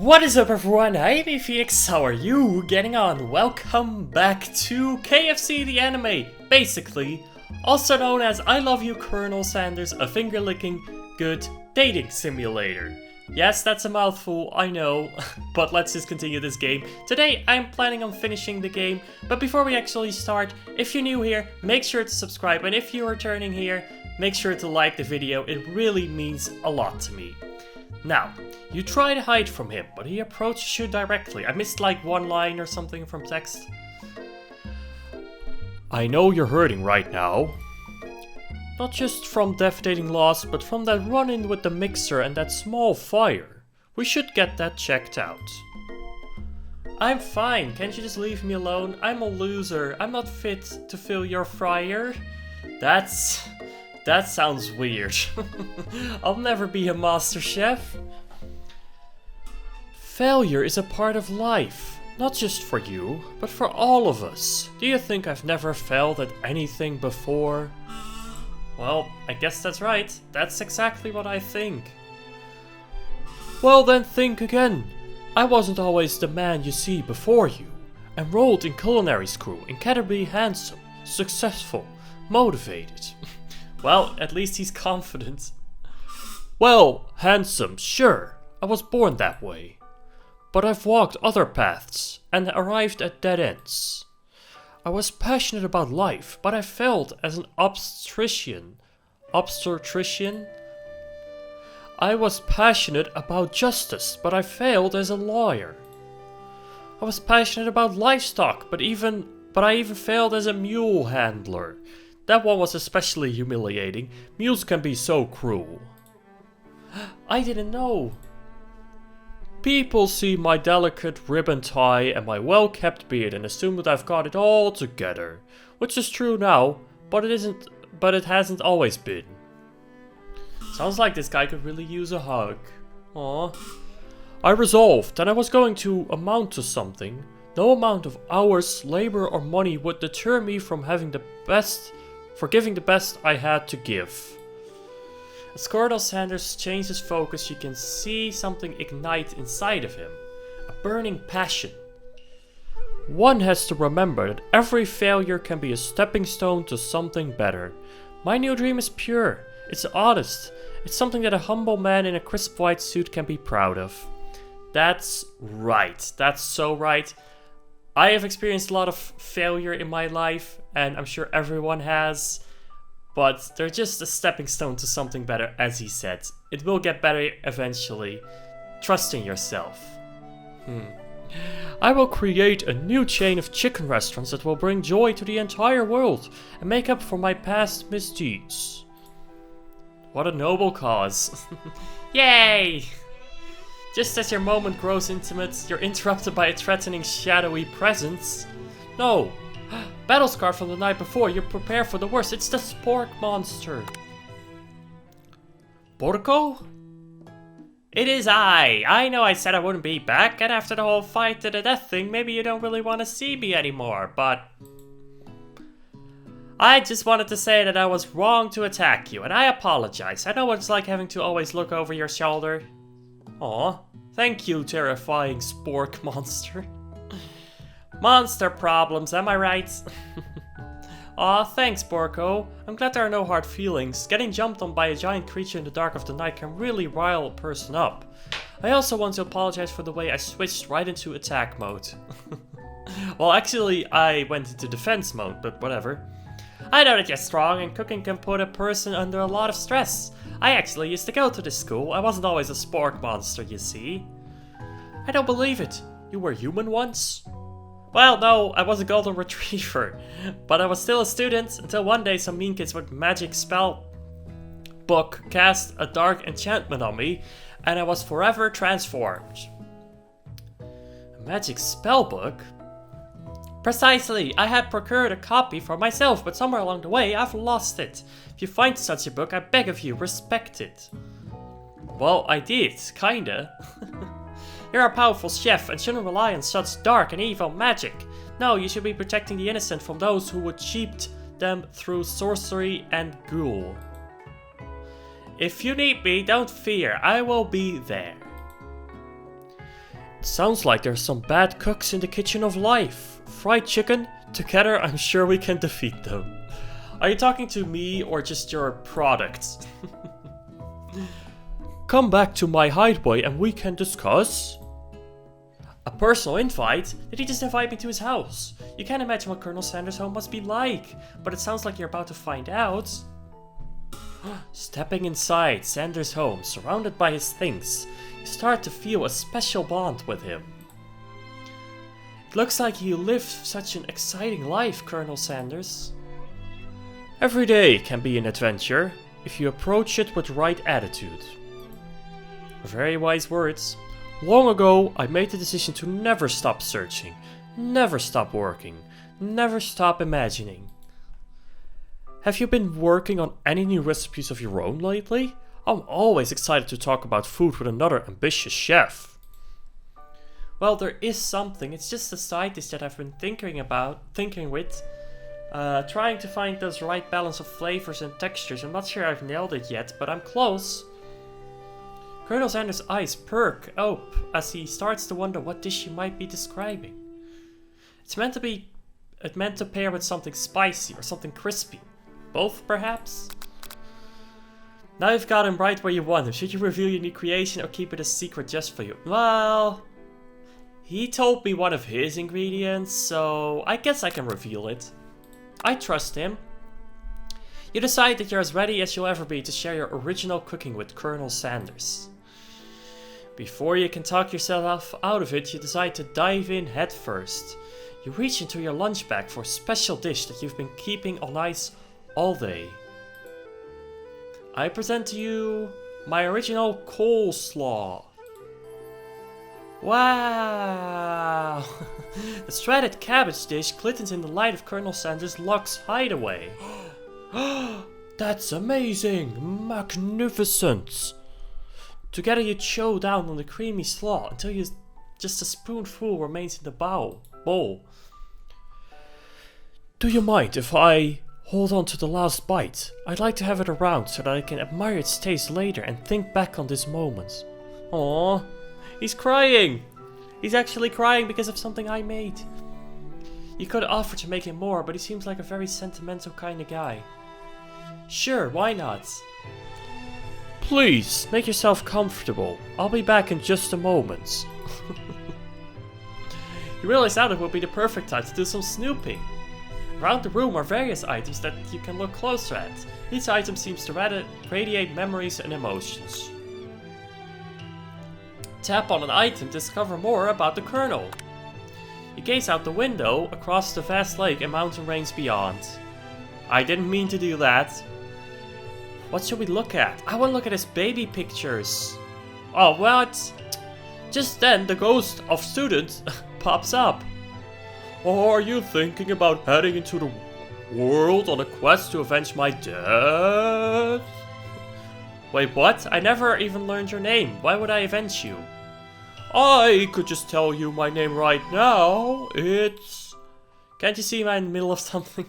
What is up everyone, I'm Phoenix, how are you getting on? Welcome back to KFC the anime, basically, also known as I Love You Colonel Sanders, a finger-licking good dating simulator. Yes, that's a mouthful, I know, but let's just continue this game. Today I'm planning on finishing the game, but before we actually start, if you're new here, make sure to subscribe, and if you're returning here, make sure to like the video, it really means a lot to me. Now, you try to hide from him, but he approaches you directly. I missed like one line or something from text. I know you're hurting right now. Not just from devastating loss, but from that run-in with the mixer and that small fire. We should get that checked out. I'm fine, can't you just leave me alone? I'm a loser, I'm not fit to fill your fryer. That sounds weird. I'll never be a master chef. Failure is a part of life, not just for you, but for all of us. Do you think I've never failed at anything before? Well, I guess that's right. That's exactly what I think. Well then think again. I wasn't always the man you see before you. Enrolled in culinary school, incredibly handsome, successful, motivated. Well, at least he's confident. Well, handsome, sure. I was born that way. But I've walked other paths and arrived at dead ends. I was passionate about life, but I failed as an obstetrician. Obstetrician? I was passionate about justice, but I failed as a lawyer. I was passionate about livestock, but I even failed as a mule handler. That one was especially humiliating. Mules can be so cruel. I didn't know. People see my delicate ribbon tie and my well-kept beard and assume that I've got it all together. Which is true now, but it hasn't always been. Sounds like this guy could really use a hug. Aww. I resolved that I was going to amount to something. No amount of hours, labor or money would deter me from giving the best I had to give. As Colonel Sanders changes focus, you can see something ignite inside of him. A burning passion. One has to remember that every failure can be a stepping stone to something better. My new dream is pure. It's honest. It's something that a humble man in a crisp white suit can be proud of. That's right. That's so right. I have experienced a lot of failure in my life, and I'm sure everyone has. But they're just a stepping stone to something better, as he said. It will get better eventually. Trust in yourself. I will create a new chain of chicken restaurants that will bring joy to the entire world and make up for my past misdeeds. What a noble cause. Yay! Just as your moment grows intimate, you're interrupted by a threatening, shadowy presence. No! Battle scar from the night before, you prepare for the worst. It's the spork monster. Porco? It is I know I said I wouldn't be back, and after the whole fight to the death thing, maybe you don't really want to see me anymore, but I just wanted to say that I was wrong to attack you, and I apologize. I know what it's like having to always look over your shoulder. Aw, thank you, terrifying spork monster. Monster problems, am I right? Aw, thanks, Porco. I'm glad there are no hard feelings. Getting jumped on by a giant creature in the dark of the night can really rile a person up. I also want to apologize for the way I switched right into attack mode. Well, actually, I went into defense mode, but whatever. I know that you're strong and cooking can put a person under a lot of stress. I actually used to go to this school. I wasn't always a spork monster, you see. I don't believe it. You were human once? Well, no, I was a golden retriever, but I was still a student until one day some mean kids with magic spell book cast a dark enchantment on me, and I was forever transformed. A magic spell book? Precisely, I had procured a copy for myself, but somewhere along the way I've lost it. If you find such a book, I beg of you, respect it. Well, I did, kinda. You're a powerful chef and shouldn't rely on such dark and evil magic. No, you should be protecting the innocent from those who would cheat them through sorcery and ghoul. If you need me, don't fear, I will be there. Sounds like there's some bad cooks in the kitchen of life. Fried chicken? Together, I'm sure we can defeat them. Are you talking to me or just your product? Come back to my hideaway and we can discuss. A personal invite? Did he just invite me to his house? You can't imagine what Colonel Sanders' home must be like, but it sounds like you're about to find out. Stepping inside Sanders' home, surrounded by his things, you start to feel a special bond with him. It looks like you live such an exciting life, Colonel Sanders. Every day can be an adventure, if you approach it with the right attitude. Very wise words. Long ago, I made the decision to never stop searching, never stop working, never stop imagining. Have you been working on any new recipes of your own lately? I'm always excited to talk about food with another ambitious chef. Well, there is something. It's just a side dish that I've been thinking with. Trying to find those right balance of flavors and textures. I'm not sure I've nailed it yet, but I'm close. Colonel Sanders' eyes perk up as he starts to wonder what dish you might be describing. It's meant to pair with something spicy or something crispy. Both, perhaps? Now you've got him right where you want him. Should you reveal your new creation or keep it a secret just for you? Well, he told me one of his ingredients, so I guess I can reveal it. I trust him. You decide that you're as ready as you'll ever be to share your original cooking with Colonel Sanders. Before you can talk yourself out of it, you decide to dive in head first. You reach into your lunch bag for a special dish that you've been keeping on ice all day. I present to you my original coleslaw. Wow! The shredded cabbage dish glistens in the light of Colonel Sanders' Luxe hideaway. That's amazing! Magnificent! Together you chow down on the creamy slaw until just a spoonful remains in the bowl. Do you mind if I hold on to the last bite? I'd like to have it around so that I can admire its taste later and think back on this moment. Aww, he's crying! He's actually crying because of something I made. You could offer to make him more, but he seems like a very sentimental kind of guy. Sure, why not? Please, make yourself comfortable. I'll be back in just a moment. You realize now it would be the perfect time to do some snooping. Around the room are various items that you can look closer at. Each item seems to radiate memories and emotions. Tap on an item to discover more about the Colonel. You gaze out the window across the vast lake and mountain range beyond. I didn't mean to do that. What should we look at? I want to look at his baby pictures. Oh, what? Just then, the ghost of student pops up. Are you thinking about heading into the world on a quest to avenge my death? Wait, what? I never even learned your name. Why would I avenge you? I could just tell you my name right now. It's... Can't you see I'm in the middle of something?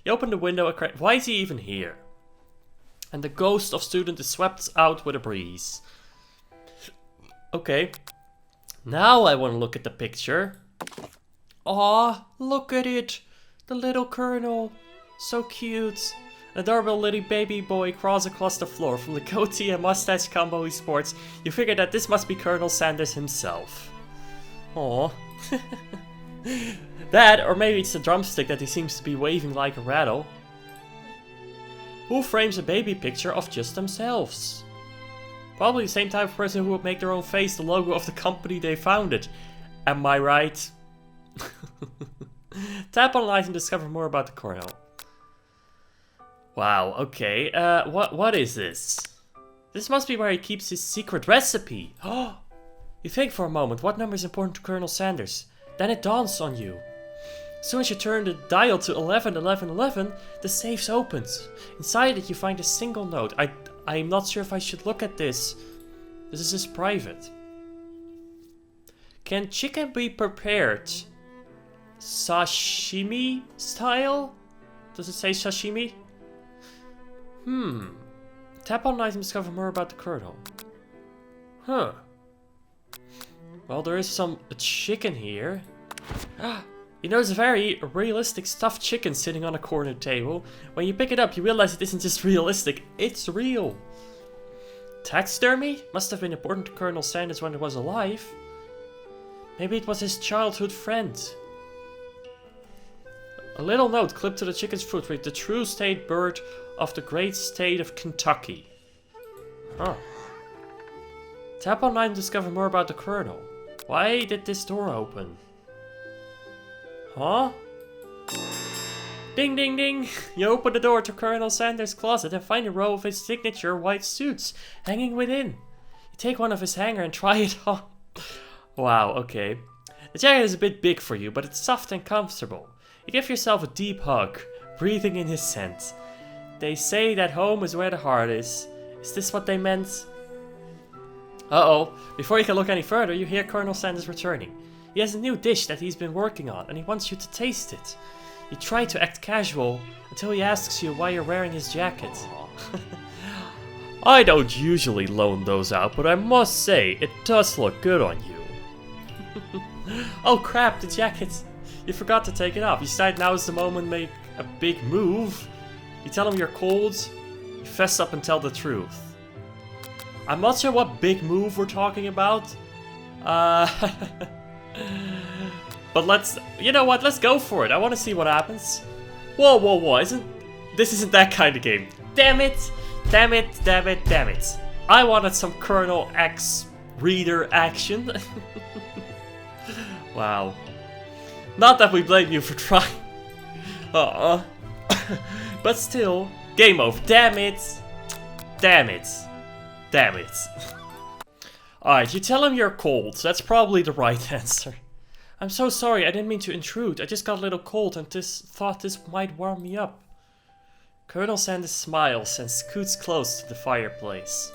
You open the window. Why is he even here? And the ghost of student is swept out with a breeze. Okay. Now I want to look at the picture. Aw, look at it. The little Colonel. So cute. An adorable little baby boy crawls across the floor. From the goatee and mustache combo he sports, you figure that this must be Colonel Sanders himself. Aw. That, or maybe it's the drumstick that he seems to be waving like a rattle. Who frames a baby picture of just themselves? Probably the same type of person who would make their own face the logo of the company they founded. Am I right? Tap on light and discover more about the Colonel. Wow, okay. What is this? This must be where he keeps his secret recipe. Oh! You think for a moment, what number is important to Colonel Sanders? Then it dawns on you. As soon as you turn the dial to 111111, the safe opens. Inside it you find a single note. I'm not sure if I should look at this. This is private. Can chicken be prepared sashimi style? Does it say sashimi? Tap on item to discover more about the Colonel. Huh. Well, there is some chicken here. You know, there's a very realistic stuffed chicken sitting on a corner table. When you pick it up, you realize it isn't just realistic, it's real. Taxidermy? Must have been important to Colonel Sanders when he was alive. Maybe it was his childhood friend. A little note clipped to the chicken's foot with the true state bird of the great state of Kentucky. Huh. Tap online to discover more about the Colonel. Why did this door open? Huh? Ding ding ding! You open the door to Colonel Sanders' closet and find a row of his signature white suits hanging within. You take one of his hanger and try it on. Wow, okay. The jacket is a bit big for you, but it's soft and comfortable. You give yourself a deep hug, breathing in his scent. They say that home is where the heart is. Is this what they meant? Uh-oh. Before you can look any further, you hear Colonel Sanders returning. He has a new dish that he's been working on, and he wants you to taste it. You try to act casual until he asks you why you're wearing his jacket. I don't usually loan those out, but I must say, it does look good on you. Oh crap, the jacket! You forgot to take it off. You decide now is the moment to make a big move. You tell him you're cold, you fess up and tell the truth. I'm not sure what big move we're talking about. But you know what, let's go for it. I want to see what happens. Whoa, whoa, whoa, this isn't that kind of game. Damn it, damn it, damn it, damn it. I wanted some Colonel X reader action. Wow. Not that we blame you for trying. But still, game over. Damn it. Damn it. Damn it. Alright, you tell him you're cold. That's probably the right answer. I'm so sorry, I didn't mean to intrude. I just got a little cold and thought this might warm me up. Colonel Sanders smiles and scoots close to the fireplace.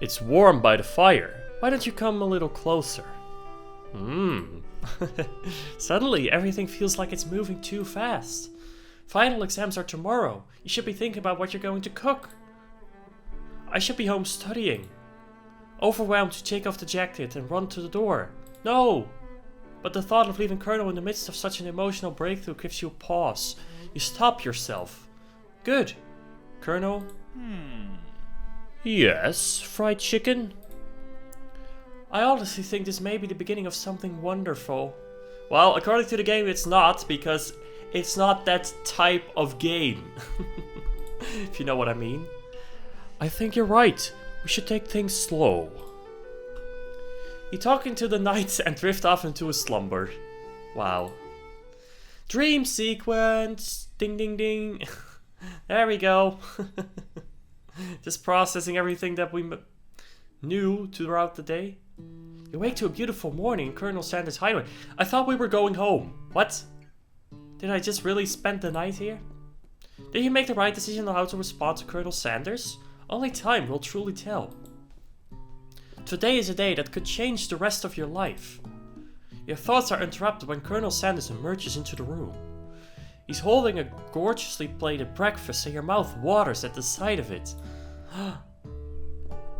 It's warm by the fire. Why don't you come a little closer? Suddenly, everything feels like it's moving too fast. Final exams are tomorrow. You should be thinking about what you're going to cook. I should be home studying. Overwhelmed, you take off the jacket and run to the door. No! But the thought of leaving Colonel in the midst of such an emotional breakthrough gives you a pause. You stop yourself. Good. Colonel? Yes, fried chicken? I honestly think this may be the beginning of something wonderful. Well, according to the game, it's not, because it's not that type of game. If you know what I mean. I think you're right. We should take things slow. You talk into the night and drift off into a slumber. Wow. Dream sequence. Ding ding ding. There we go. Just processing everything that we knew throughout the day. You wake to a beautiful morning in Colonel Sanders' hideaway. I thought we were going home. What? Did I just really spend the night here? Did you make the right decision on how to respond to Colonel Sanders? Only time will truly tell. Today is a day that could change the rest of your life. Your thoughts are interrupted when Colonel Sanders emerges into the room. He's holding a gorgeously plated breakfast and your mouth waters at the sight of it.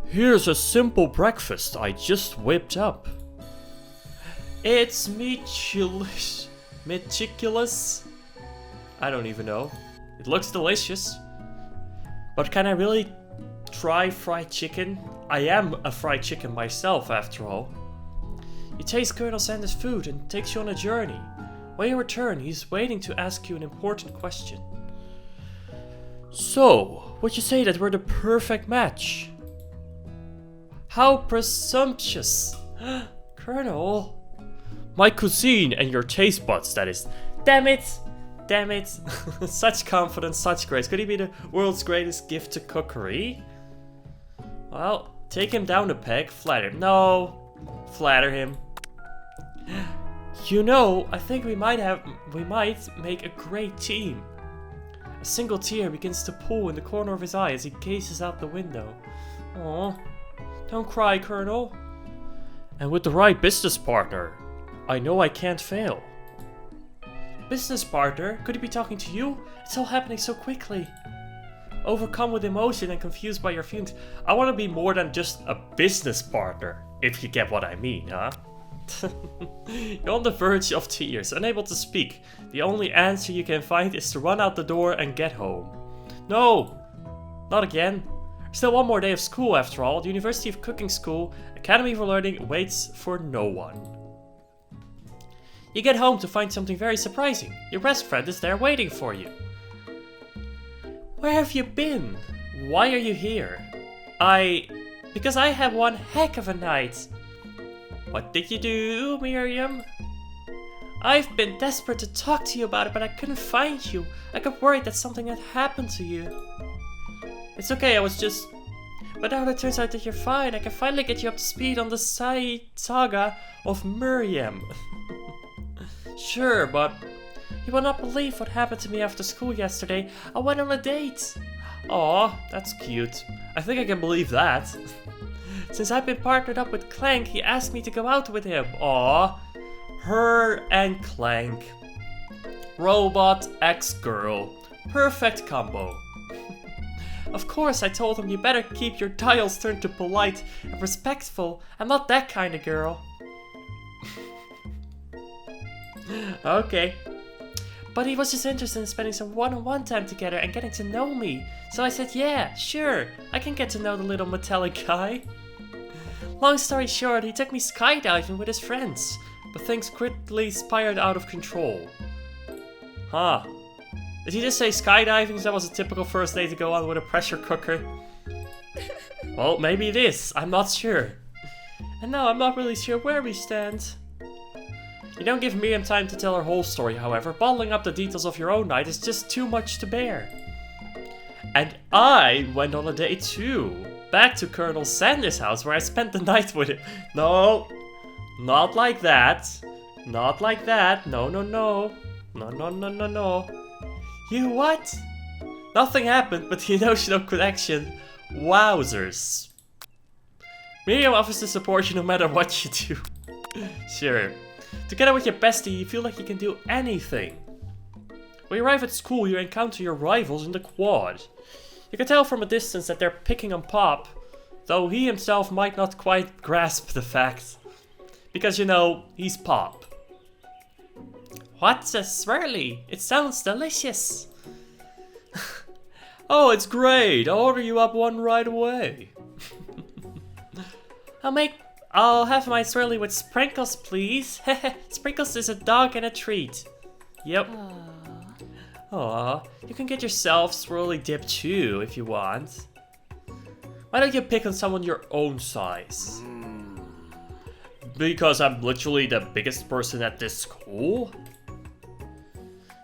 Here's a simple breakfast I just whipped up. It's meticulous. I don't even know. It looks delicious. But can I really try fried chicken? I am a fried chicken myself, after all. You taste Colonel Sanders' food and it takes you on a journey. When you return, he's waiting to ask you an important question. So, would you say that we're the perfect match? How presumptuous! Colonel! My cuisine and your taste buds, that is. Damn it! Damn it! Such confidence, such grace. Could he be the world's greatest gift to cookery? Well, take him down a peg, flatter him. No! Flatter him. You know, I think we might make a great team. A single tear begins to pool in the corner of his eye as he gazes out the window. Aww. Don't cry, Colonel. And with the right business partner, I know I can't fail. Business partner? Could he be talking to you? It's all happening so quickly. Overcome with emotion and confused by your feelings, I want to be more than just a business partner. If you get what I mean, huh? You're on the verge of tears, unable to speak. The only answer you can find is to run out the door and get home. No! Not again. Still one more day of school after all. The University of Cooking School, Academy for Learning waits for no one. You get home to find something very surprising. Your best friend is there waiting for you. Where have you been? Why are you here? Because I had one heck of a night. What did you do, Miriam? I've been desperate to talk to you about it, but I couldn't find you. I got worried that something had happened to you. It's okay, I was just... But now it turns out that you're fine. I can finally get you up to speed on the saga of Miriam. Sure, but... You will not believe what happened to me after school yesterday. I went on a date. Aw, that's cute. I think I can believe that. Since I've been partnered up with Clank, he asked me to go out with him. Aw. Her and Clank. Robot X girl. Perfect combo. Of course, I told him you better keep your dials turned to polite and respectful. I'm not that kind of girl. Okay. But he was just interested in spending some one-on-one time together and getting to know me. So I said, yeah, sure, I can get to know the little metallic guy. Long story short, he took me skydiving with his friends. But things quickly spiraled out of control. Huh. Did he just say skydiving? So that was a typical first day to go on with a pressure cooker? Well, maybe it is. I'm not sure. And now I'm not really sure where we stand. You don't give Miriam time to tell her whole story, however. Bottling up the details of your own night is just too much to bear. And I went on a date too. Back to Colonel Sanders' house where I spent the night with him. No, not like that. Not like that. No, no, no. No, no, no, no, no. You what? Nothing happened, but the emotional connection. Wowzers. Miriam offers to support you no matter what you do. Sure. Together with your bestie, you feel like you can do anything. When you arrive at school, you encounter your rivals in the quad. You can tell from a distance that they're picking on Pop, though he himself might not quite grasp the fact. Because, you know, he's Pop. What's a swirly? It sounds delicious. Oh, it's great. I'll order you up one right away. I'll have my swirly with sprinkles, please. Sprinkles is a dog and a treat. Yep. Aw, you can get yourself swirly dip too if you want. Why don't you pick on someone your own size? Because I'm literally the biggest person at this school?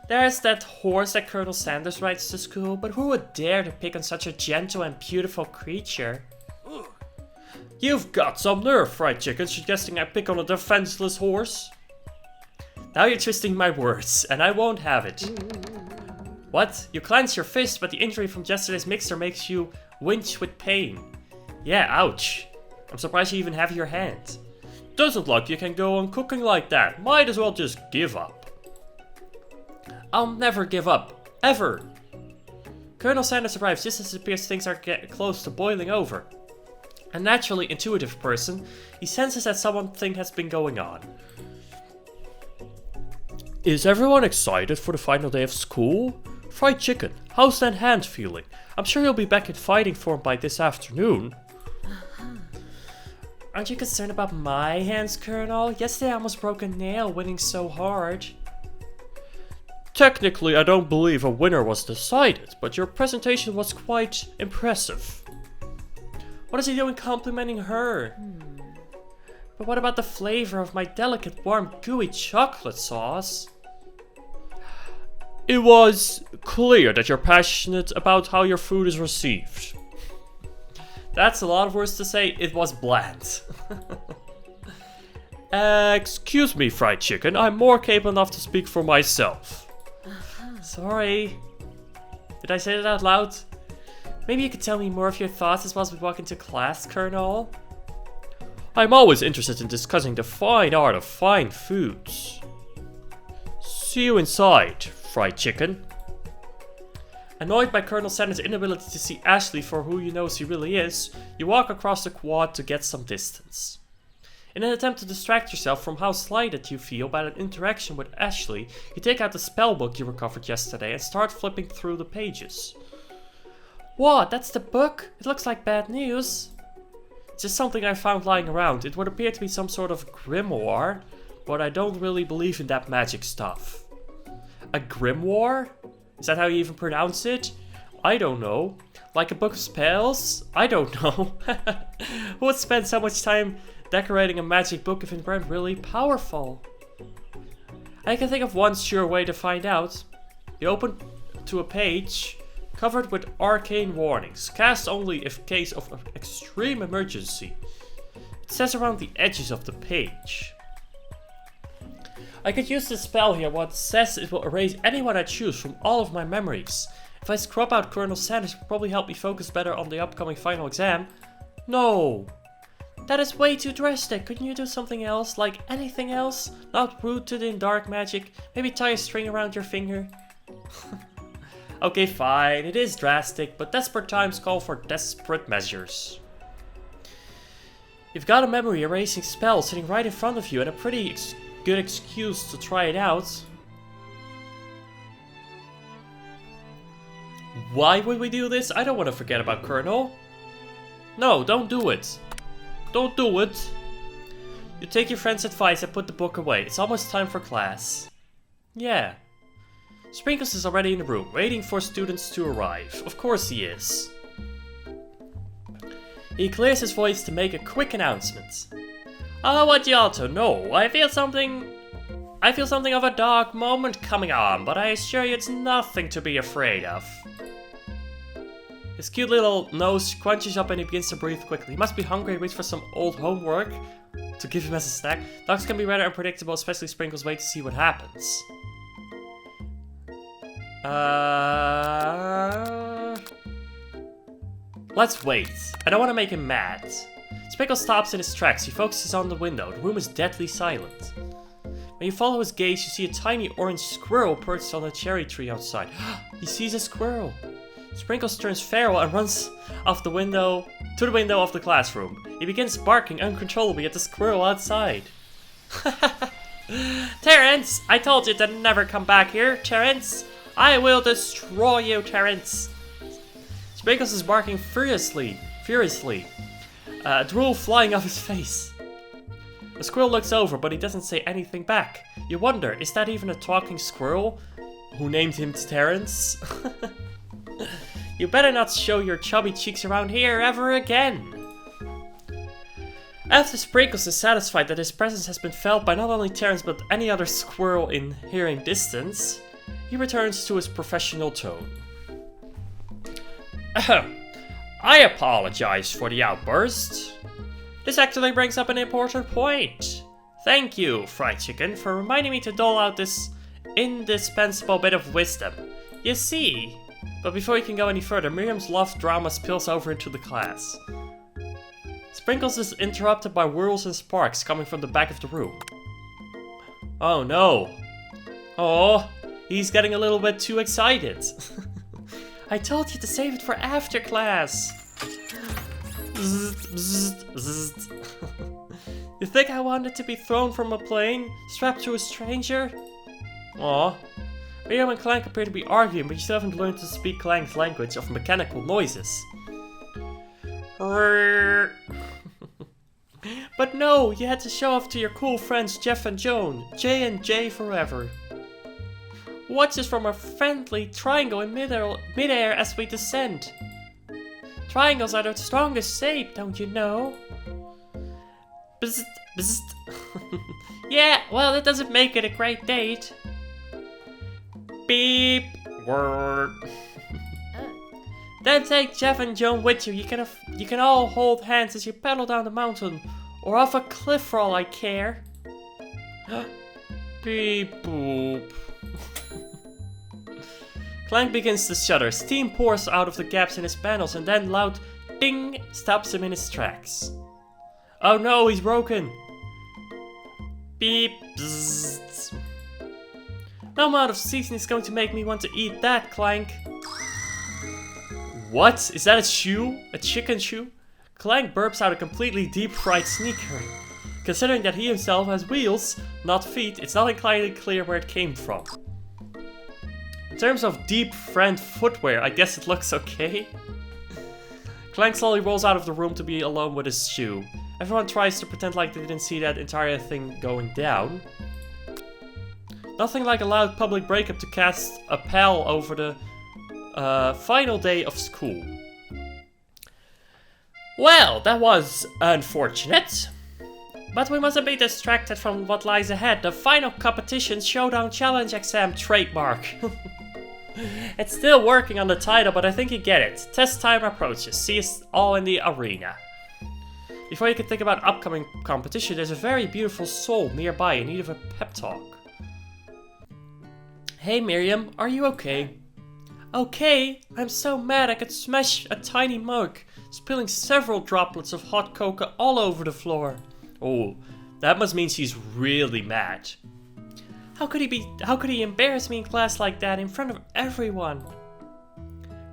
There's that horse that Colonel Sanders rides to school, but who would dare to pick on such a gentle and beautiful creature? You've got some nerve, fried chicken, suggesting I pick on a defenseless horse. Now you're twisting my words, and I won't have it. What? You clench your fist, but the injury from yesterday's mixer makes you winch with pain. Yeah, ouch. I'm surprised you even have your hand. Doesn't look like you can go on cooking like that. Might as well just give up. I'll never give up. Ever. Colonel Sanders arrives just as it appears things are getting close to boiling over. A naturally intuitive person, he senses that something has been going on. Is everyone excited for the final day of school? Fried chicken, how's that hand feeling? I'm sure you'll be back in fighting form by this afternoon. Aren't you concerned about my hands, Colonel? Yesterday I almost broke a nail winning so hard. Technically, I don't believe a winner was decided, but your presentation was quite impressive. What is he doing complimenting her? But what about the flavor of my delicate, warm, gooey chocolate sauce? It was clear that you're passionate about how your food is received. That's a lot of words to say. It was bland. Excuse me, fried chicken. I'm more capable enough to speak for myself. Sorry. Did I say that out loud? Maybe you could tell me more of your thoughts as well as we walk into class, Colonel? I'm always interested in discussing the fine art of fine foods. See you inside, fried chicken. Annoyed by Colonel Sanders' inability to see Ashley for who you know she really is, you walk across the quad to get some distance. In an attempt to distract yourself from how slighted you feel by that interaction with Ashley, you take out the spellbook you recovered yesterday and start flipping through the pages. What? That's the book? It looks like bad news. It's just something I found lying around. It would appear to be some sort of grimoire, but I don't really believe in that magic stuff. A grimoire? Is that how you even pronounce it? I don't know. Like a book of spells? I don't know. Who would spend so much time decorating a magic book if it weren't really powerful? I can think of one sure way to find out. You open to a page covered with arcane warnings. Cast only if case of extreme emergency. It says around the edges of the page. I could use this spell here. What it says it will erase anyone I choose from all of my memories. If I scrub out Colonel Sanders, it will probably help me focus better on the upcoming final exam. No! That is way too drastic. Couldn't you do something else? Like anything else? Not rooted in dark magic? Maybe tie a string around your finger? Okay, fine. It is drastic, but desperate times call for desperate measures. You've got a memory erasing spell sitting right in front of you and a pretty good excuse to try it out. Why would we do this? I don't want to forget about Colonel. No, don't do it. Don't do it. You take your friend's advice and put the book away. It's almost time for class. Yeah. Sprinkles is already in the room, waiting for students to arrive. Of course he is. He clears his voice to make a quick announcement. I want you all to know, I feel something of a dark moment coming on, but I assure you it's nothing to be afraid of. His cute little nose crunches up and he begins to breathe quickly. He must be hungry and waits for some old homework to give him as a snack. Dogs can be rather unpredictable, especially Sprinkles. Wait to see what happens. Let's wait. I don't want to make him mad. Sprinkles stops in his tracks. He focuses on the window. The room is deadly silent. When you follow his gaze, you see a tiny orange squirrel perched on a cherry tree outside. He sees a squirrel. Sprinkles turns feral and runs off the window to the window of the classroom. He begins barking uncontrollably at the squirrel outside. Terrence! I told you to never come back here, Terrence! I will destroy you, Terrence! Sprinkles is barking furiously. Drool flying off his face. The squirrel looks over, but he doesn't say anything back. You wonder, is that even a talking squirrel? Who named him Terrence? You better not show your chubby cheeks around here ever again. After Sprinkles is satisfied that his presence has been felt by not only Terrence but any other squirrel in hearing distance, he returns to his professional tone. I apologize for the outburst. This actually brings up an important point. Thank you, Fried Chicken, for reminding me to dole out this indispensable bit of wisdom. You see... But before he can go any further, Miriam's love drama spills over into the class. Sprinkles is interrupted by whirls and sparks coming from the back of the room. Oh no. Oh, he's getting a little bit too excited. I told you to save it for after class. You think I wanted to be thrown from a plane, strapped to a stranger? Aw. Miriam and Clank appear to be arguing, but you still haven't learned to speak Clank's language of mechanical noises. But no, you had to show off to your cool friends Jeff and Joan. J and J forever. Watch us from a friendly triangle in midair as we descend. Triangles are the strongest shape, don't you know? Bzzzt, bzzzt. Yeah, well, that doesn't make it a great date. Beep. Word. Then take Jeff and Joan with you. You can all hold hands as you pedal down the mountain, or off a cliff for all I care. Beep boop. Clank begins to shudder. Steam pours out of the gaps in his panels, and then loud ding stops him in his tracks. Oh no, he's broken. Beep. Bzzzt. No amount of seasoning is going to make me want to eat that, Clank. What? Is that a shoe? A chicken shoe? Clank burps out a completely deep-fried sneaker. Considering that he himself has wheels, not feet, it's not entirely clear where it came from. In terms of deep friend footwear, I guess it looks okay. Clank slowly rolls out of the room to be alone with his shoe. Everyone tries to pretend like they didn't see that entire thing going down. Nothing like a loud public breakup to cast a pall over the final day of school. Well, that was unfortunate. But we mustn't be distracted from what lies ahead. The final competition showdown challenge exam trademark. It's still working on the title, but I think you get it. Test time approaches. See us all in the arena. Before you can think about upcoming competition, there's a very beautiful soul nearby in need of a pep talk. Hey Miriam, are you okay? Okay? I'm so mad I could smash a tiny mug, spilling several droplets of hot cocoa all over the floor. Oh, that must mean she's really mad. How could he embarrass me in class like that in front of everyone?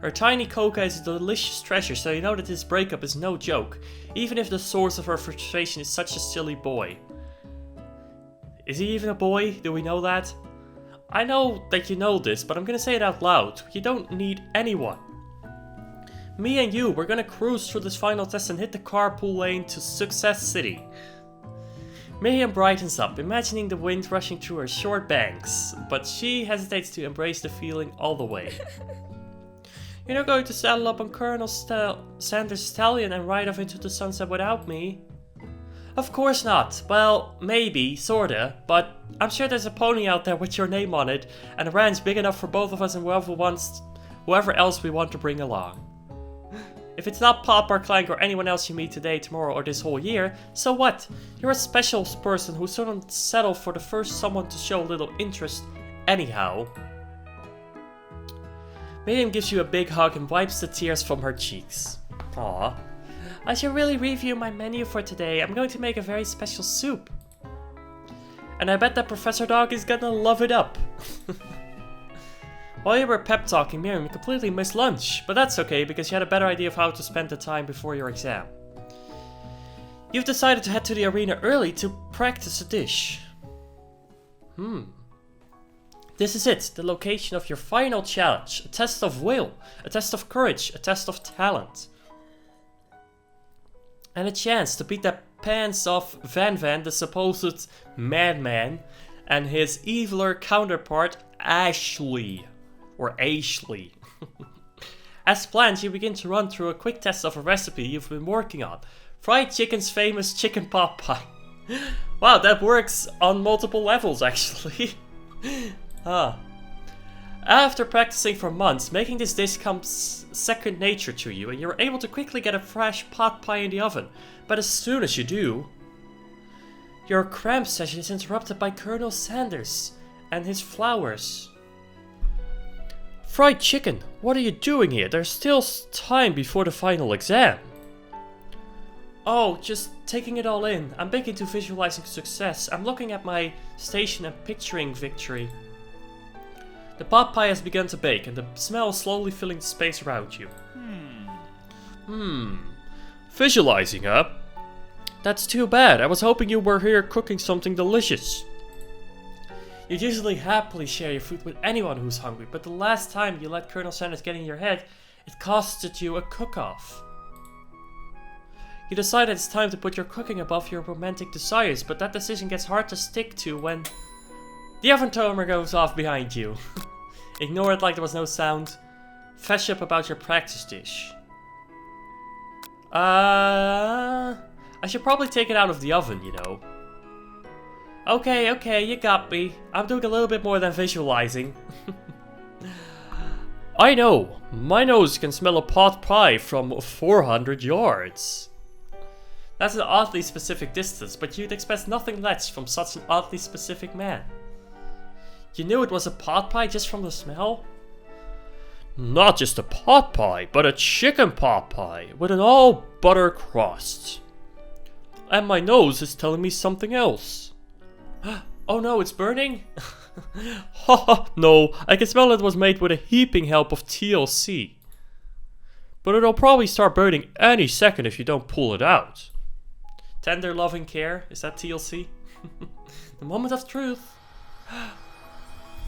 Her tiny cocoa is a delicious treasure, so you know that this breakup is no joke, even if the source of her frustration is such a silly boy. Is he even a boy? Do we know that? I know that you know this, but I'm gonna say it out loud. You don't need anyone. Me and you, we're gonna cruise through this final test and hit the carpool lane to Success City. Miriam brightens up, imagining the wind rushing through her short bangs, but she hesitates to embrace the feeling all the way. You're not going to saddle up on Colonel Sanders' stallion and ride off into the sunset without me? Of course not. Well, maybe, sorta, but I'm sure there's a pony out there with your name on it, and a ranch big enough for both of us and whoever else we want to bring along. If it's not Pop or Clank or anyone else you meet today, tomorrow, or this whole year, so what? You're a special person who shouldn't settle for the first someone to show a little interest anyhow. Miriam gives you a big hug and wipes the tears from her cheeks. Aww. I should really review my menu for today. I'm going to make a very special soup. And I bet that Professor Dog is gonna love it up. While you were pep talking, Miriam, you completely missed lunch. But that's okay, because you had a better idea of how to spend the time before your exam. You've decided to head to the arena early to practice a dish. This is it, the location of your final challenge. A test of will, a test of courage, a test of talent. And a chance to beat the pants off Van Van, the supposed madman, and his eviler counterpart, Ashley. Or Ashley. As planned, you begin to run through a quick test of a recipe you've been working on. Fried chicken's famous chicken pot pie. Wow, that works on multiple levels actually. After practicing for months, making this dish comes second nature to you, and you're able to quickly get a fresh pot pie in the oven. But as soon as you do, your cramp session is interrupted by Colonel Sanders and his flowers. Fried chicken, what are you doing here? There's still time before the final exam. Oh, just taking it all in. I'm big into visualizing success. I'm looking at my station and picturing victory. The pot pie has begun to bake, and the smell is slowly filling the space around you. Visualizing, huh? That's too bad. I was hoping you were here cooking something delicious. You'd usually happily share your food with anyone who's hungry, but the last time you let Colonel Sanders get in your head, it costed you a cook-off. You decided it's time to put your cooking above your romantic desires, but that decision gets hard to stick to when the oven timer goes off behind you. Ignore it like there was no sound. Fetch up about your practice dish. I should probably take it out of the oven, you know. Okay, you got me. I'm doing a little bit more than visualizing. I know, my nose can smell a pot pie from 400 yards. That's an oddly specific distance, but you'd expect nothing less from such an oddly specific man. You knew it was a pot pie just from the smell? Not just a pot pie, but a chicken pot pie with an all butter crust. And my nose is telling me something else. Oh no, it's burning? Haha, no, I can smell it was made with a heaping help of TLC. But it'll probably start burning any second if you don't pull it out. Tender loving care. Is that TLC? The moment of truth.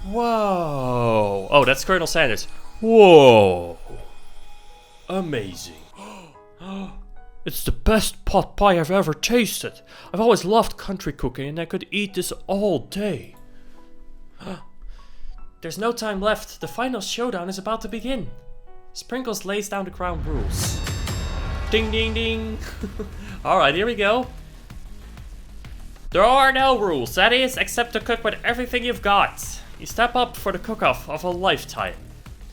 Whoa. Oh, that's Colonel Sanders. Whoa. Amazing. It's the best pot pie I've ever tasted. I've always loved country cooking and I could eat this all day. There's no time left. The final showdown is about to begin. Sprinkles lays down the ground rules. Ding ding ding. Alright, here we go. There are no rules, that is, except to cook with everything you've got. You step up for the cook-off of a lifetime.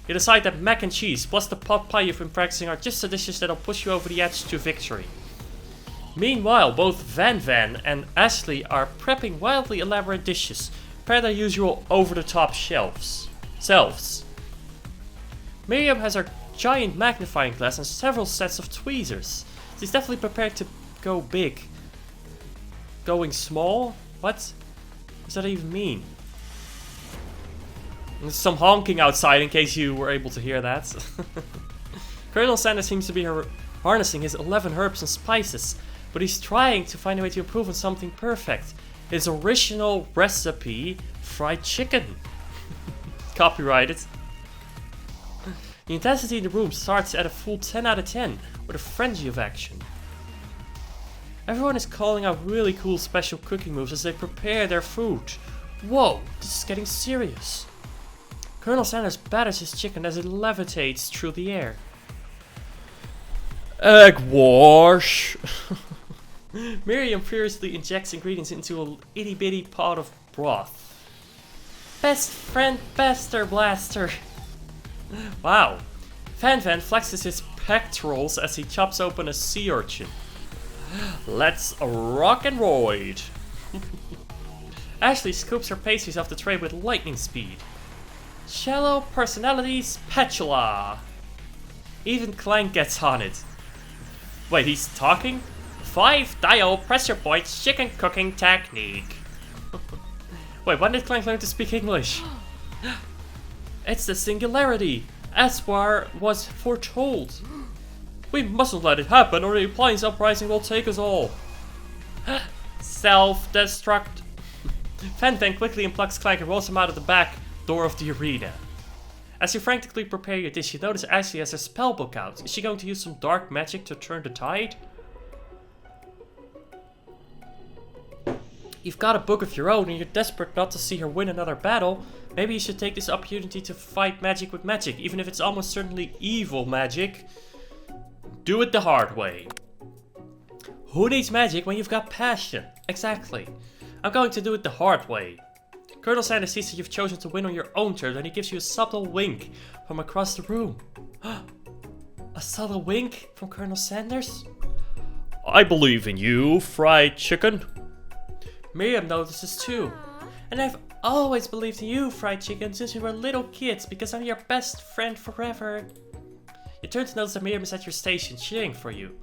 You decide that mac and cheese plus the pot pie you've been practicing are just the dishes that'll push you over the edge to victory. Meanwhile, both Van and Ashley are prepping wildly elaborate dishes, per their usual over-the-top selves. Miriam has her giant magnifying glass and several sets of tweezers. She's definitely prepared to go big. Going small? What does that even mean? There's some honking outside in case you were able to hear that. Colonel Sanders seems to be harnessing his 11 herbs and spices, but he's trying to find a way to improve on something perfect. His original recipe, fried chicken. Copyrighted. The intensity in the room starts at a full 10 out of 10, with a frenzy of action. Everyone is calling out really cool special cooking moves as they prepare their food. Whoa, this is getting serious. Colonel Sanders batters his chicken as it levitates through the air. Egg wash! Miriam furiously injects ingredients into a itty bitty pot of broth. Best friend Bester Blaster! Wow. Van flexes his pectorals as he chops open a sea urchin. Let's rock and roid! Ashley scoops her pastries off the tray with lightning speed. Shallow personality spatula! Even Clank gets on it. Wait, he's talking? 5-dial pressure point chicken cooking technique. Wait, when did Clank learn to speak English? It's the singularity, as was foretold. We mustn't let it happen or the appliance uprising will take us all. Self-destruct. Van quickly unplugs Clank and rolls him out of the back door of the arena. As you frantically prepare your dish, you notice Ashley has her spellbook out. Is she going to use some dark magic to turn the tide? You've got a book of your own and you're desperate not to see her win another battle. Maybe you should take this opportunity to fight magic with magic, even if it's almost certainly evil magic. Do it the hard way. Who needs magic when you've got passion? Exactly. I'm going to do it the hard way. Colonel Sanders sees that you've chosen to win on your own turn and he gives you a subtle wink from across the room. A subtle wink from Colonel Sanders? I believe in you, fried chicken. Miriam notices too. And I've always believed in you, fried chicken, since we were little kids because I'm your best friend forever. You turn to notice that Miriam is at your station cheering for you.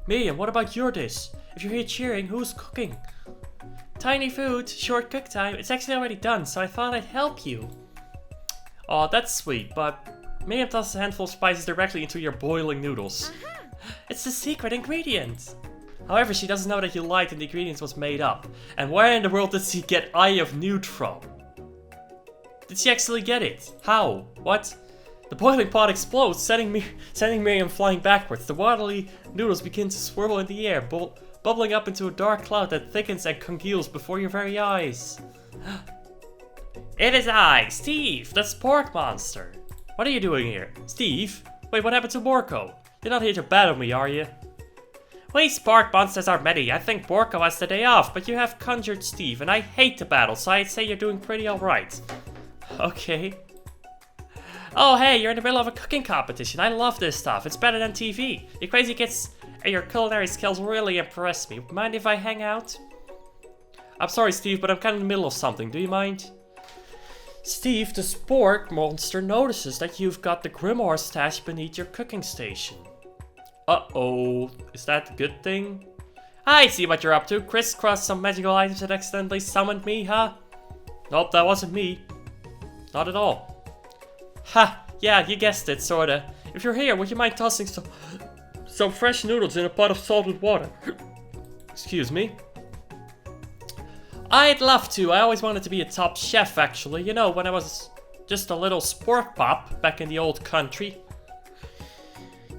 Miriam, what about your dish? If you're here cheering, who's cooking? Tiny food, short cook time. It's actually already done, so I thought I'd help you. Aw, that's sweet, but Miriam tosses a handful of spices directly into your boiling noodles. It's the secret ingredient. However, she doesn't know that you lied and the ingredients was made up. And where in the world did she get Eye of Newt from? Did she actually get it? How? What? The boiling pot explodes, sending Miriam flying backwards. The watery noodles begin to swirl in the air, bubbling up into a dark cloud that thickens and congeals before your very eyes. It is I, Steve, the spork monster. What are you doing here? Steve? Wait, what happened to Borko? You're not here to battle me, are you? We spork monsters are many. I think Borko has the day off, but you have conjured Steve, and I hate to battle, so I'd say you're doing pretty alright. Okay. Oh hey, you're in the middle of a cooking competition. I love this stuff. It's better than TV. You crazy kids and your culinary skills really impress me. Mind if I hang out? I'm sorry, Steve, but I'm kind of in the middle of something. Do you mind? Steve, the spork monster notices that you've got the grimoire stashed beneath your cooking station. Uh-oh. Is that a good thing? I see what you're up to. Crisscross some magical items that accidentally summoned me, huh? Nope, that wasn't me. Not at all. Ha! Yeah, you guessed it, sorta. If you're here, would you mind tossing some fresh noodles in a pot of salted water? Excuse me. I'd love to. I always wanted to be a top chef, actually. You know, when I was just a little spork pop back in the old country.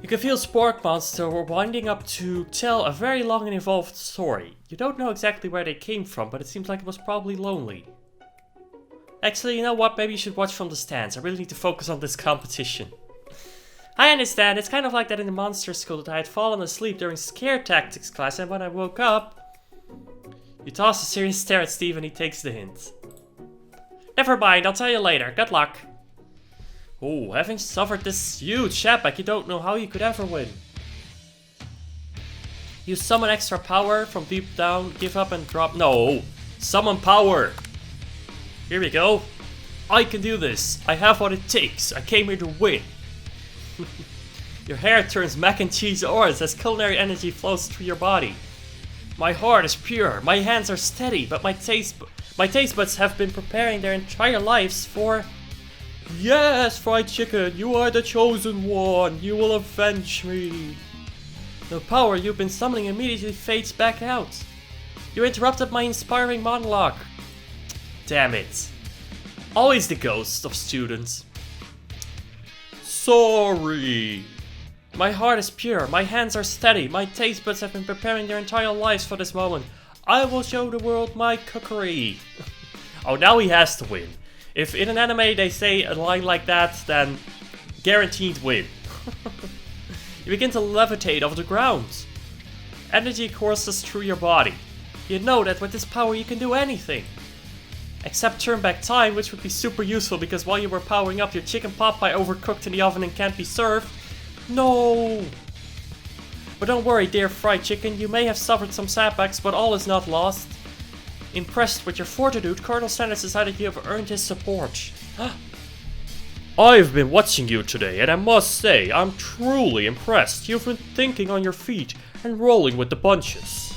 You can feel Spork Monster were winding up to tell a very long and involved story. You don't know exactly where they came from, but it seems like it was probably lonely. Actually, you know what? Maybe you should watch from the stands. I really need to focus on this competition. I understand. It's kind of like that in the monster school that I had fallen asleep during scare tactics class, and when I woke up... You toss a serious stare at Steve and he takes the hint. Never mind, I'll tell you later. Good luck. Oh, having suffered this huge setback, you don't know how you could ever win. You summon extra power from deep down, give up and drop. No, summon power. Here we go. I can do this. I have what it takes. I came here to win. Your hair turns mac and cheese orange as culinary energy flows through your body. My heart is pure. My hands are steady, but my taste buds have been preparing their entire lives for... Yes, fried chicken, you are the chosen one. You will avenge me. The power you've been summoning immediately fades back out. You interrupted my inspiring monologue. Damn it. Always the ghost of students. Sorry. My heart is pure, my hands are steady, my taste buds have been preparing their entire lives for this moment. I will show the world my cookery. Oh, now he has to win. If in an anime they say a line like that, then guaranteed win. You begin to levitate off the ground. Energy courses through your body. You know that with this power you can do anything. Except turn back time, which would be super useful because while you were powering up, your chicken pot pie overcooked in the oven and can't be served. No! But don't worry, dear fried chicken, you may have suffered some setbacks, but all is not lost. Impressed with your fortitude, Colonel Sanders decided you have earned his support. I've been watching you today, and I must say, I'm truly impressed. You've been thinking on your feet and rolling with the bunches.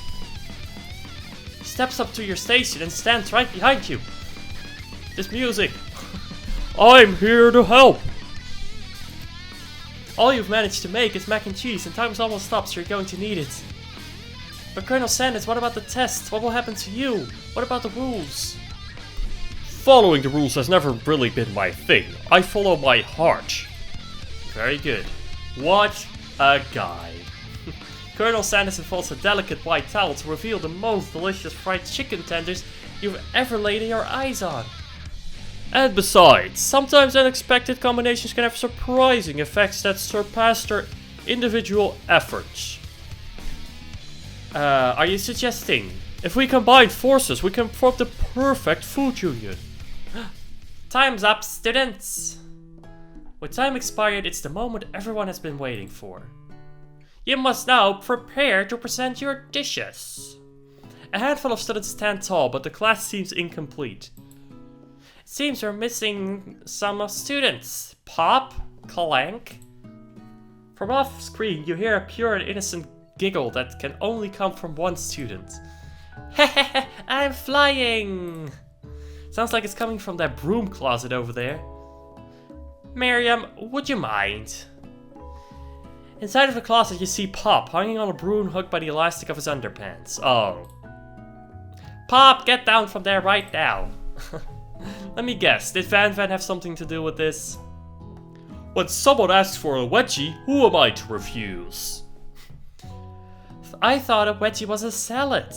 He steps up to your station and stands right behind you. This music. I'm here to help. All you've managed to make is mac and cheese, and time's almost up, so you're going to need it. But Colonel Sanders, what about the test? What will happen to you? What about the rules? Following the rules has never really been my thing. I follow my heart. Very good. What a guy. Colonel Sanders unfolds a delicate white towel to reveal the most delicious fried chicken tenders you've ever laid your eyes on. And besides, sometimes unexpected combinations can have surprising effects that surpass their individual efforts. Are you suggesting if we combine forces, we can form the perfect food union? Time's up, students! With time expired, it's the moment everyone has been waiting for. You must now prepare to present your dishes. A handful of students stand tall, but the class seems incomplete. It seems we're missing some students. Pop? Clank? From off screen, you hear a pure and innocent giggle that can only come from one student. Hehehe, I'm flying! Sounds like it's coming from that broom closet over there. Miriam, would you mind? Inside of the closet you see Pop hanging on a broom hook by the elastic of his underpants. Oh. Pop, get down from there right now. Let me guess, did Van have something to do with this? When someone asks for a wedgie, who am I to refuse? I thought a wedgie was a salad.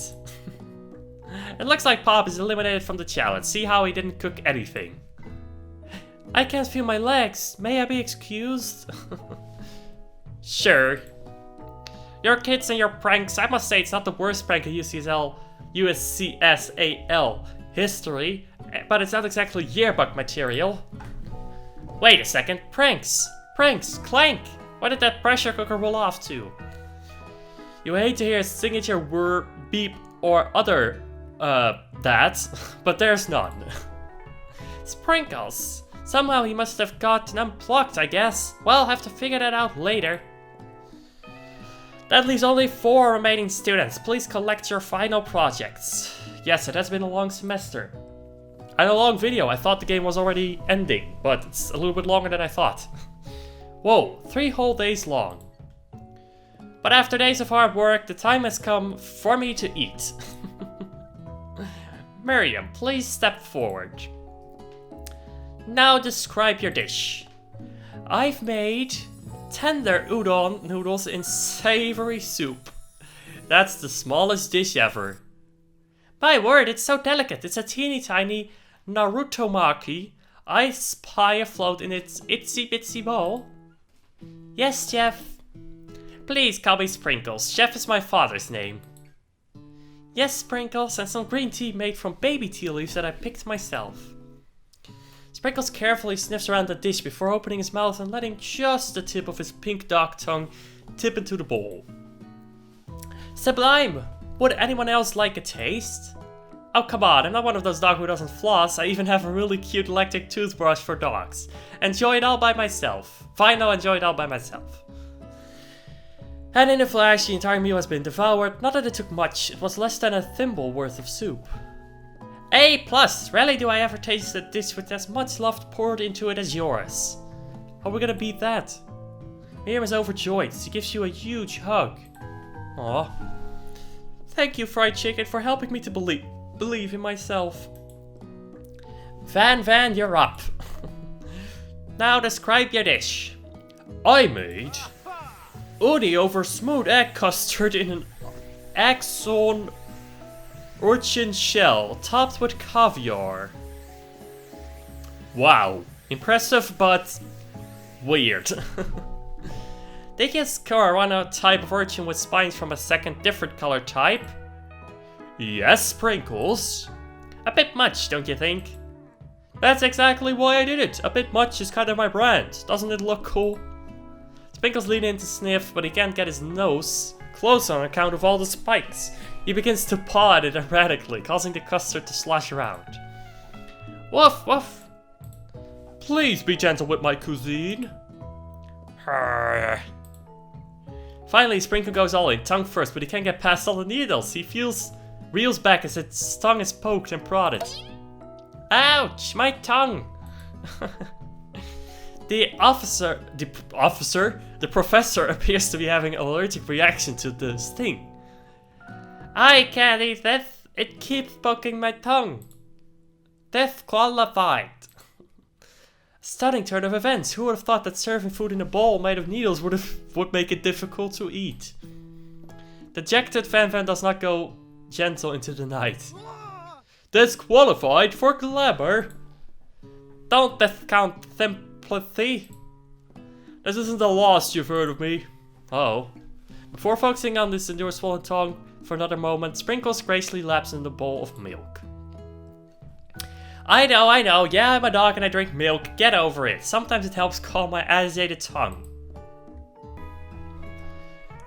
It looks like Pop is eliminated from the challenge. See how he didn't cook anything. I can't feel my legs. May I be excused? Sure. Your kids and your pranks. I must say it's not the worst prank in UCSL history, but it's not exactly yearbook material. Wait a second. Pranks. Pranks. Clank. Where did that pressure cooker roll off to? You hate to hear a signature word, beep, or other, that, but there's none. Sprinkles. Somehow he must have gotten unplugged, I guess. Well, have to figure that out later. That leaves only 4 remaining students. Please collect your final projects. Yes, it has been a long semester. And a long video. I thought the game was already ending, but it's a little bit longer than I thought. Whoa, 3 whole days long. But after days of hard work, the time has come for me to eat. Miriam, please step forward. Now describe your dish. I've made tender udon noodles in savory soup. That's the smallest dish ever. My word, it's so delicate. It's a teeny tiny Naruto-maki ice pie afloat in its itsy bitsy bowl. Yes, Chef. Please call me Sprinkles. Chef is my father's name. Yes, Sprinkles, and some green tea made from baby tea leaves that I picked myself. Sprinkles carefully sniffs around the dish before opening his mouth and letting just the tip of his pink dog tongue tip into the bowl. Sublime! Would anyone else like a taste? Oh, come on, I'm not one of those dogs who doesn't floss. I even have a really cute electric toothbrush for dogs. Enjoy it all by myself. Fine, I'll enjoy it all by myself. And in a flash, the entire meal has been devoured. Not that it took much, it was less than a thimble worth of soup. A+! Rarely do I ever taste a dish with as much love poured into it as yours. How are we gonna beat that? Miriam is overjoyed. She gives you a huge hug. Aw. Thank you, Fried Chicken, for helping me to believe in myself. Van, you're up. Now describe your dish. I made uni over smooth egg custard in an axon urchin shell topped with caviar. Wow, impressive but weird. Did you score one type of urchin with spines from a second different color type? Yes, Sprinkles. A bit much, don't you think? That's exactly why I did it. A bit much is kind of my brand. Doesn't it look cool? Sprinkles leans in to sniff, but he can't get his nose close on account of all the spikes. He begins to paw at it erratically, causing the custard to slosh around. Woof, woof. Please be gentle with my cuisine. Finally, Sprinkle goes all in, tongue first, but he can't get past all the needles. He reels back as its tongue is poked and prodded. Ouch, my tongue! The professor appears to be having an allergic reaction to the sting. I can't eat this. It keeps poking my tongue. Disqualified. Stunning turn of events. Who would have thought that serving food in a bowl made of needles would make it difficult to eat? Dejected Van does not go gentle into the night. Disqualified for glamour. Don't discount sympathy. This isn't the last you've heard of me. Oh. Before focusing on this endured swollen tongue for another moment, Sprinkles gracefully laps in the bowl of milk. I know. Yeah, I'm a dog and I drink milk. Get over it. Sometimes it helps calm my agitated tongue.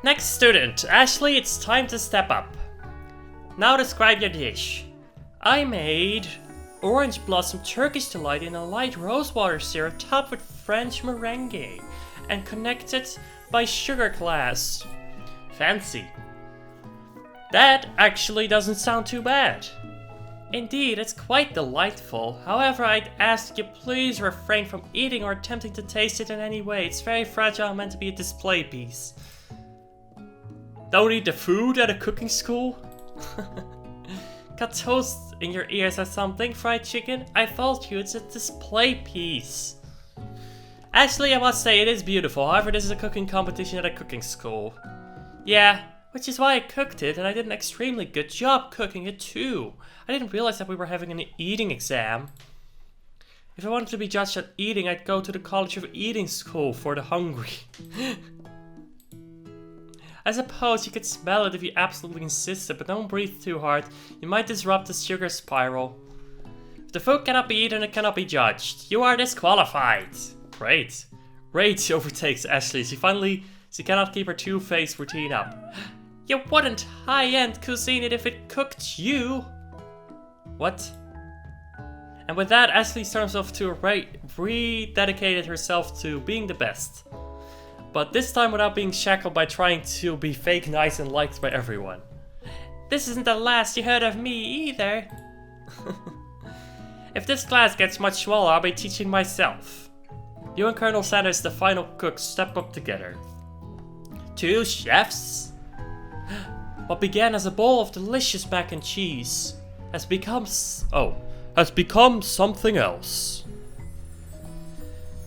Next student. Ashley, it's time to step up. Now describe your dish. I made orange blossom Turkish delight in a light rosewater syrup topped with French meringue and connected by sugar glass. Fancy. That actually doesn't sound too bad. Indeed, it's quite delightful. However, I'd ask you please refrain from eating or attempting to taste it in any way. It's very fragile and meant to be a display piece. Don't eat the food at a cooking school? Got toast in your ears or something, Fried Chicken? I told you it's a display piece. Actually, I must say it is beautiful. However, this is a cooking competition at a cooking school. Yeah, which is why I cooked it, and I did an extremely good job cooking it too. I didn't realize that we were having an eating exam. If I wanted to be judged at eating, I'd go to the College of Eating School for the hungry. I suppose you could smell it if you absolutely insisted, but don't breathe too hard. You might disrupt the sugar spiral. If the food cannot be eaten, it cannot be judged. You are disqualified. Great. Rage overtakes Ashley. She cannot keep her two-faced routine up. You wouldn't high-end cuisine it if it cooked you. What? And with that, Ashley turns off to rededicated herself to being the best. But this time without being shackled by trying to be fake nice and liked by everyone. This isn't the last you heard of me either. If this class gets much smaller, I'll be teaching myself. You and Colonel Sanders, the final cook, step up together. two chefs. What began as a bowl of delicious mac and cheese has become something else.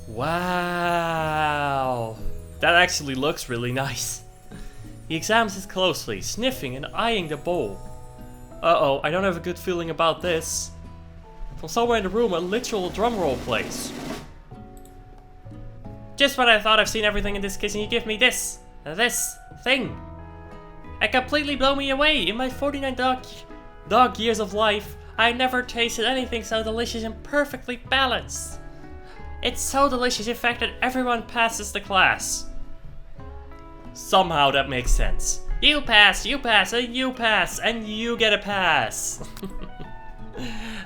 Wow, that actually looks really nice. He examines it closely, sniffing and eyeing the bowl. Uh-oh, I don't have a good feeling about this. From somewhere in the room, a literal drum roll plays. Just when I thought I've seen everything in this kitchen, you give me this thing. It completely blew me away. In my 49 dog years of life, I never tasted anything so delicious and perfectly balanced. It's so delicious, in fact, that everyone passes the class. Somehow that makes sense. You pass, and you pass, and you get a pass.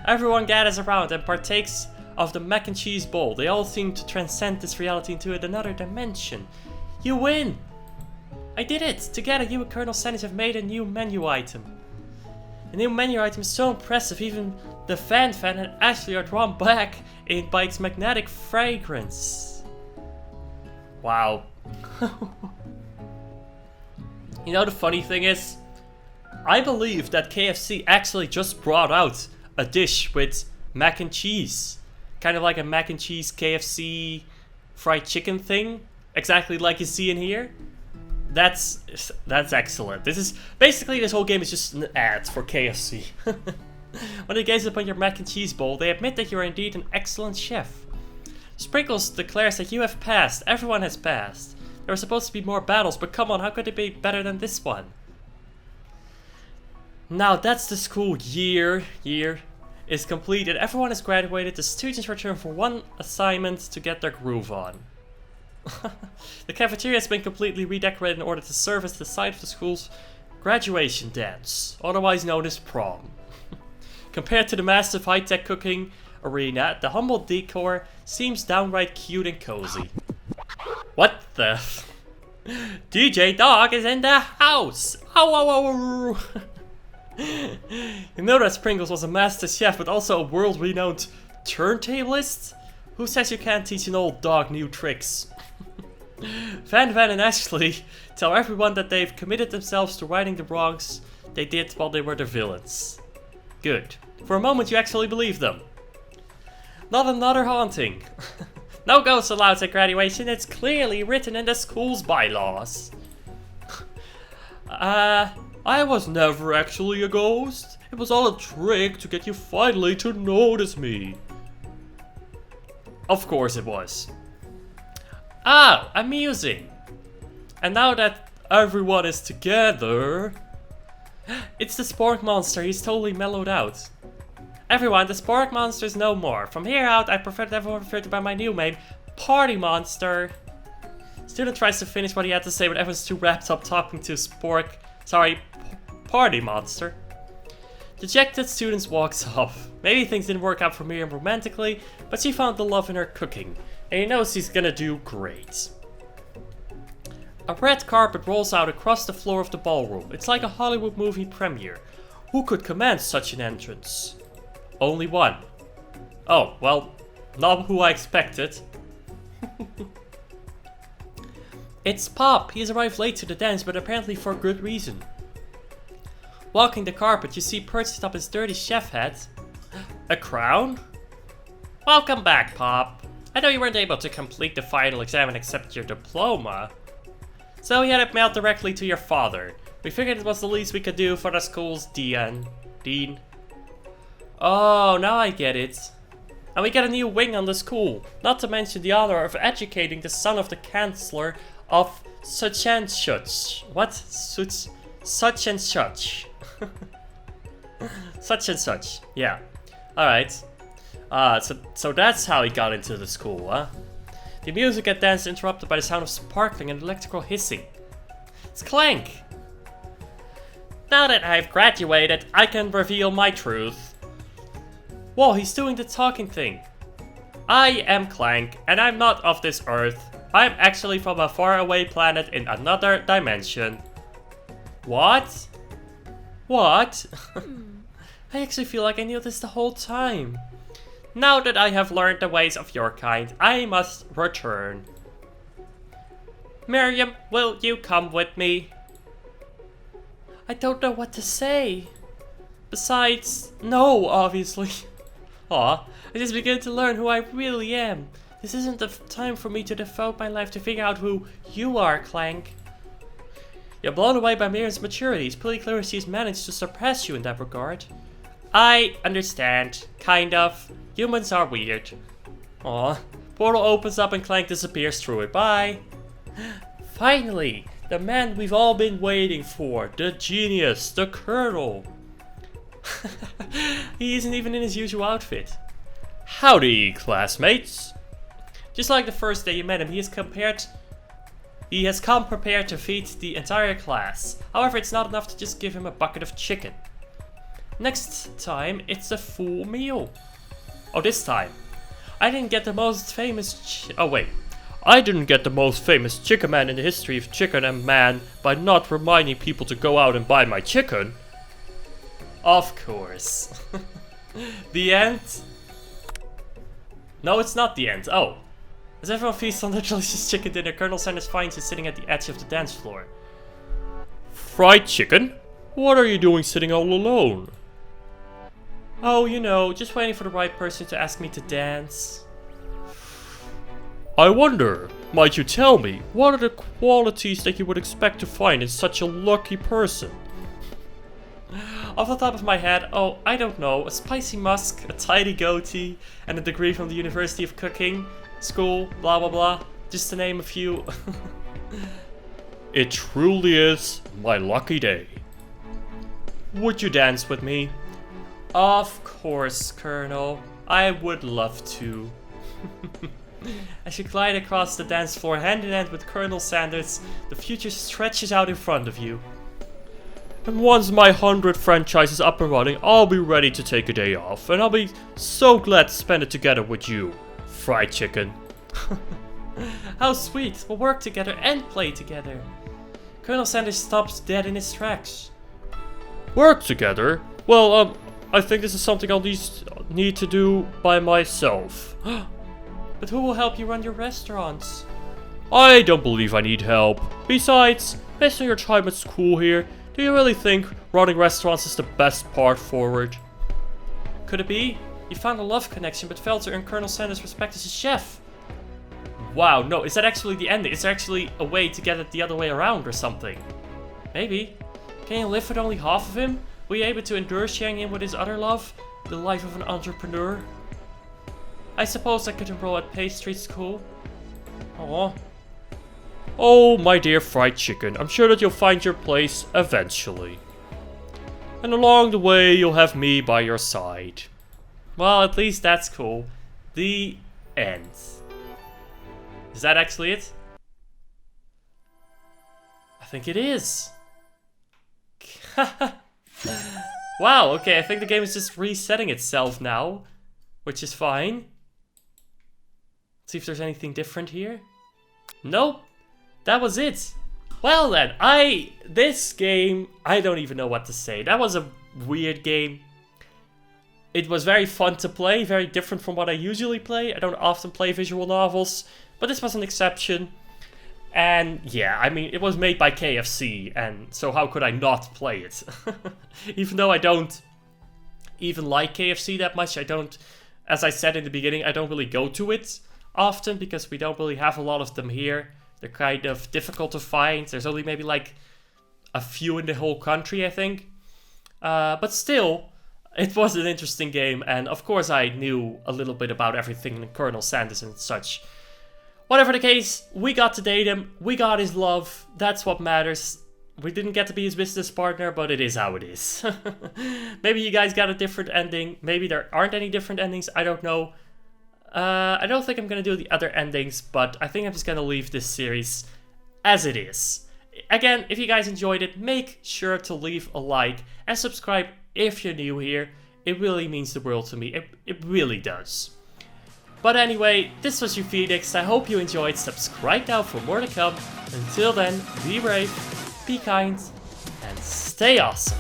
Everyone gathers around and partakes of the mac and cheese bowl. They all seem to transcend this reality into another dimension. You win! I did it! Together you and Colonel Sanders have made a new menu item. The new menu item is so impressive, even the fan and Ashley are drawn back by its magnetic fragrance. Wow. You know, the funny thing is, I believe that KFC actually just brought out a dish with mac and cheese. Kind of like a mac and cheese KFC fried chicken thing. Exactly like you see in here. That's excellent. This whole game is just an ad for KFC. When they gaze upon your mac and cheese bowl, they admit that you are indeed an excellent chef. Sprinkles declares that you have passed. Everyone has passed. There were supposed to be more battles, but come on, how could it be better than this one? Now that's the school year is completed. Everyone has graduated. The students return for one assignment to get their groove on. The cafeteria has been completely redecorated in order to serve as the site of the school's graduation dance, otherwise known as prom. Compared to the massive high-tech cooking arena, the humble decor seems downright cute and cozy. What the? DJ Dog is in the house! Oh. You know that Sprinkles was a master chef, but also a world-renowned turntablist? Who says you can't teach an old dog new tricks? Van and Ashley tell everyone that they've committed themselves to righting the wrongs they did while they were the villains. Good. For a moment you actually believe them. Not another haunting. No ghosts allowed at graduation, it's clearly written in the school's bylaws. I was never actually a ghost. It was all a trick to get you finally to notice me. Of course it was. Oh, amusing. And now that everyone is together... It's the Spork Monster, he's totally mellowed out. Everyone, the Spork Monster's no more. From here out, I prefer that everyone referred to by my new name, Party Monster. Student tries to finish what he had to say, but everyone's too wrapped up talking to Party Monster. Dejected student walks off. Maybe things didn't work out for Miriam romantically, but she found the love in her cooking, and he knows he's gonna do great. A red carpet rolls out across the floor of the ballroom. It's like a Hollywood movie premiere. Who could command such an entrance? Only one. Oh, well, not who I expected. It's Pop. He has arrived late to the dance, but apparently for good reason. Walking the carpet, you see perched atop his dirty chef hat. A crown? Welcome back, Pop. I know you weren't able to complete the final exam and accept your diploma. So we had it mailed directly to your father. We figured it was the least we could do for the school's dean. Oh, now I get it. And we get a new wing on the school. Not to mention the honor of educating the son of the Chancellor of such and such. What? Such and such. Such and such. Yeah. Alright. So that's how he got into the school, huh? The music at dance is interrupted by the sound of sparkling and electrical hissing. It's Clank! Now that I've graduated, I can reveal my truth. Whoa, he's doing the talking thing. I am Clank, and I'm not of this earth. I'm actually from a faraway planet in another dimension. What? What? I actually feel like I knew this the whole time. Now that I have learned the ways of your kind, I must return. Miriam, will you come with me? I don't know what to say. Besides, no, obviously. Aw, I just began to learn who I really am. This isn't the time for me to devote my life to figure out who you are, Clank. You're blown away by Miriam's maturity. It's pretty clear she's managed to surpass you in that regard. I understand. Kind of. Humans are weird. Aw. Portal opens up and Clank disappears through it. Bye. Finally, the man we've all been waiting for. The genius. The Colonel. He isn't even in his usual outfit. Howdy, classmates. Just like the first day you met him, he has come prepared to feed the entire class. However, it's not enough to just give him a bucket of chicken. Next time, it's a full meal. Oh, this time. I didn't get the most famous I didn't get the most famous chicken man in the history of chicken and man by not reminding people to go out and buy my chicken. Of course. The end? No, it's not the end. Oh. As everyone feasts on their delicious chicken dinner, Colonel Sanders finds you sitting at the edge of the dance floor. Fried chicken? What are you doing sitting all alone? Oh, you know, just waiting for the right person to ask me to dance. I wonder, might you tell me, what are the qualities that you would expect to find in such a lucky person? Off the top of my head, oh, I don't know, a spicy musk, a tidy goatee, and a degree from the University of Cooking School, blah blah blah, just to name a few. It truly is my lucky day. Would you dance with me? Of course, Colonel. I would love to. As you glide across the dance floor hand in hand with Colonel Sanders, the future stretches out in front of you. And once my 100 franchise is up and running, I'll be ready to take a day off, and I'll be so glad to spend it together with you. Fried chicken. How sweet, we'll work together and play together. Colonel Sanders stops dead in his tracks. Work together? Well, I think this is something I'll need to do by myself. But who will help you run your restaurants? I don't believe I need help. Besides, based on your time at school here, do you really think running restaurants is the best part forward? Could it be? You found a love connection but failed to earn Colonel Sanders' respect as a chef. Wow, no, is that actually the ending? Is there actually a way to get it the other way around or something? Maybe. Can you live with only half of him? Were you able to endure sharing him with his other love? The life of an entrepreneur? I suppose I could enroll at pastry school. Aww. Oh, my dear fried chicken, I'm sure that you'll find your place eventually. And along the way, you'll have me by your side. Well, at least that's cool. The end. Is that actually it? I think it is. Wow, okay, I think the game is just resetting itself now, which is fine. Let's see if there's anything different here. Nope, that was it. Well then, this game, I don't even know what to say. That was a weird game. It was very fun to play, very different from what I usually play. I don't often play visual novels, but this was an exception. And yeah, I mean, it was made by KFC, and so how could I not play it? Even though I don't even like KFC that much, as I said in the beginning, I don't really go to it often because we don't really have a lot of them here. They're kind of difficult to find. There's only maybe like a few in the whole country, I think. But still, it was an interesting game, and of course I knew a little bit about everything in Colonel Sanders and such. Whatever the case, we got to date him, we got his love, that's what matters. We didn't get to be his business partner, but it is how it is. Maybe you guys got a different ending, maybe there aren't any different endings, I don't know. I don't think I'm gonna do the other endings, but I think I'm just gonna leave this series as it is. Again, if you guys enjoyed it, make sure to leave a like and subscribe if you're new here. It really means the world to me, it really does. But anyway, this was your Phoenix, I hope you enjoyed, subscribe now for more to come. Until then, be brave, be kind, and stay awesome.